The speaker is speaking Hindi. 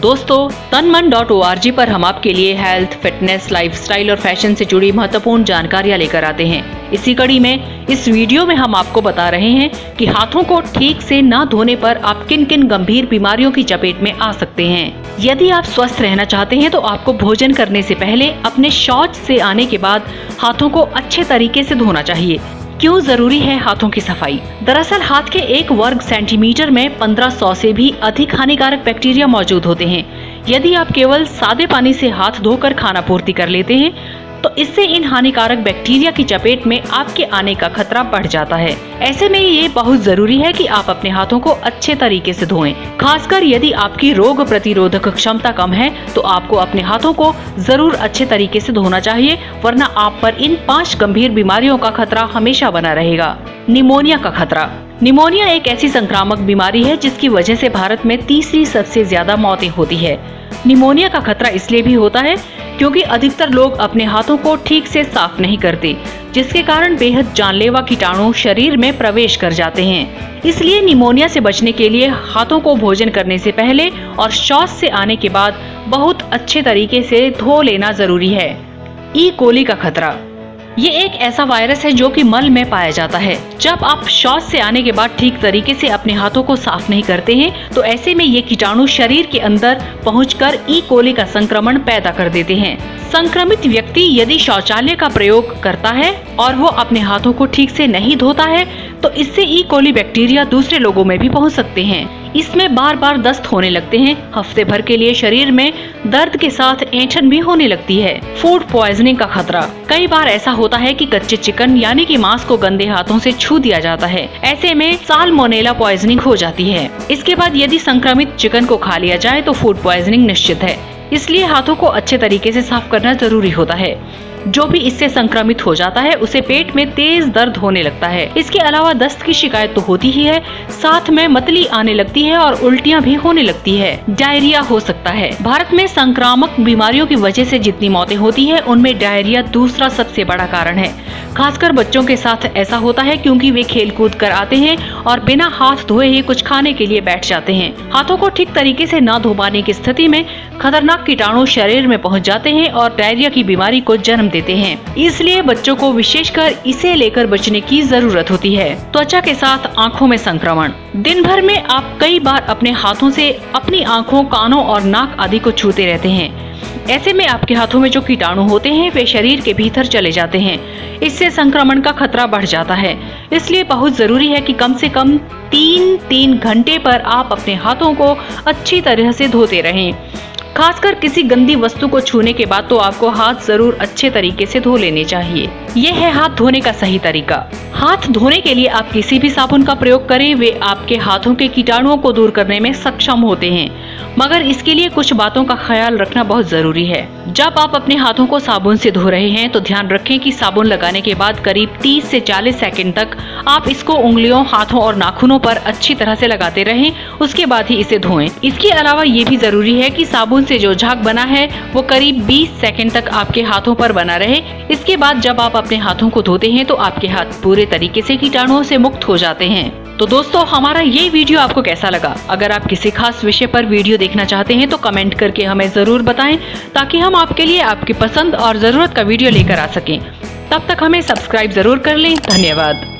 दोस्तों, tanman.org पर हम आपके लिए हेल्थ, फिटनेस, लाइफस्टाइल और फैशन से जुड़ी महत्वपूर्ण जानकारियाँ लेकर आते हैं। इसी कड़ी में इस वीडियो में हम आपको बता रहे हैं कि हाथों को ठीक से ना धोने पर आप किन किन गंभीर बीमारियों की चपेट में आ सकते हैं। यदि आप स्वस्थ रहना चाहते हैं तो आपको भोजन करने से पहले अपने शौच से आने के बाद हाथों को अच्छे तरीके से धोना चाहिए। क्यों जरूरी है हाथों की सफाई? दरअसल हाथ के 1 वर्ग सेंटीमीटर में 1500 से भी अधिक हानिकारक बैक्टीरिया मौजूद होते हैं। यदि आप केवल सादे पानी से हाथ धोकर खाना पूर्ति कर लेते हैं तो इससे इन हानिकारक बैक्टीरिया की चपेट में आपके आने का खतरा बढ़ जाता है। ऐसे में ये बहुत जरूरी है कि आप अपने हाथों को अच्छे तरीके से धोएं। खासकर यदि आपकी रोग प्रतिरोधक क्षमता कम है तो आपको अपने हाथों को जरूर अच्छे तरीके से धोना चाहिए, वरना आप पर इन 5 गंभीर बीमारियों का खतरा हमेशा बना रहेगा। निमोनिया का खतरा। निमोनिया एक ऐसी संक्रामक बीमारी है जिसकी वजह से भारत में तीसरी सबसे ज्यादा मौतें होती है। निमोनिया का खतरा इसलिए भी होता है क्योंकि अधिकतर लोग अपने हाथों को ठीक से साफ नहीं करते, जिसके कारण बेहद जानलेवा कीटाणु शरीर में प्रवेश कर जाते हैं। इसलिए निमोनिया से बचने के लिए हाथों को भोजन करने से पहले और शौच से आने के बाद बहुत अच्छे तरीके से धो लेना जरूरी है। ई कोली का खतरा। ये एक ऐसा वायरस है जो कि मल में पाया जाता है। जब आप शौच से आने के बाद ठीक तरीके से अपने हाथों को साफ नहीं करते हैं तो ऐसे में ये कीटाणु शरीर के अंदर पहुंचकर ई कोली का संक्रमण पैदा कर देते हैं। संक्रमित व्यक्ति यदि शौचालय का प्रयोग करता है और वो अपने हाथों को ठीक से नहीं धोता है तो इससे ई कोली बैक्टीरिया दूसरे लोगों में भी पहुंच सकते हैं। इसमें बार बार दस्त होने लगते हैं। हफ्ते भर के लिए शरीर में दर्द के साथ ऐंठन भी होने लगती है। फूड पॉइजनिंग का खतरा। कई बार ऐसा होता है कि कच्चे चिकन यानी कि मांस को गंदे हाथों से छू दिया जाता है। ऐसे में साल्मोनेला पॉइजनिंग हो जाती है। इसके बाद यदि संक्रमित चिकन को खा लिया जाए तो फूड पॉइजनिंग निश्चित है। इसलिए हाथों को अच्छे तरीके से साफ करना जरूरी होता है। जो भी इससे संक्रमित हो जाता है उसे पेट में तेज दर्द होने लगता है। इसके अलावा दस्त की शिकायत तो होती ही है, साथ में मतली आने लगती है और उल्टियां भी होने लगती है। डायरिया हो सकता है। भारत में संक्रामक बीमारियों की वजह से जितनी मौतें होती है उनमें डायरिया दूसरा सबसे बड़ा कारण है। खासकर बच्चों के साथ ऐसा होता है क्योंकि वे खेल कूद कर आते हैं और बिना हाथ धोए ही कुछ खाने के लिए बैठ जाते हैं। हाथों को ठीक तरीके से न धो पाने की स्थिति में खतरनाक कीटाणु शरीर में पहुंच जाते हैं और डायरिया की बीमारी को जन्म देते हैं। इसलिए बच्चों को विशेषकर इसे लेकर बचने की जरूरत होती है। त्वचा के साथ आंखों में संक्रमण। दिन भर में आप कई बार अपने हाथों से अपनी आंखों, कानों और नाक आदि को छूते रहते हैं। ऐसे में आपके हाथों में जो कीटाणु होते हैं वे शरीर के भीतर चले जाते हैं। इससे संक्रमण का खतरा बढ़ जाता है। इसलिए बहुत जरूरी है कि कम से कम 3 घंटे पर आप अपने हाथों को अच्छी तरह से धोते रहें। खासकर किसी गंदी वस्तु को छूने के बाद तो आपको हाथ जरूर अच्छे तरीके से धो लेने चाहिए। ये है हाथ धोने का सही तरीका। हाथ धोने के लिए आप किसी भी साबुन का प्रयोग करें, वे आपके हाथों के कीटाणुओं को दूर करने में सक्षम होते हैं, मगर इसके लिए कुछ बातों का ख्याल रखना बहुत जरूरी है। जब आप अपने हाथों को साबुन से धो रहे हैं तो ध्यान रखें कि साबुन लगाने के बाद करीब 30 से 40 सेकंड तक आप इसको उंगलियों, हाथों और नाखूनों पर अच्छी तरह से लगाते रहें, उसके बाद ही इसे धोएं। इसके अलावा ये भी जरूरी है कि साबुन से जो झाग बना है वो करीब 20 सेकंड तक आपके हाथों पर बना रहे। इसके बाद जब आप अपने हाथों को धोते हैं तो आपके हाथ पूरे तरीके से कीटाणुओं से मुक्त हो जाते हैं। तो दोस्तों, हमारा ये वीडियो आपको कैसा लगा? अगर आप किसी खास विषय पर वीडियो देखना चाहते हैं तो कमेंट करके हमें जरूर बताएं, ताकि हम आपके लिए आपकी पसंद और जरूरत का वीडियो लेकर आ सकें। तब तक हमें सब्सक्राइब जरूर कर लें। धन्यवाद।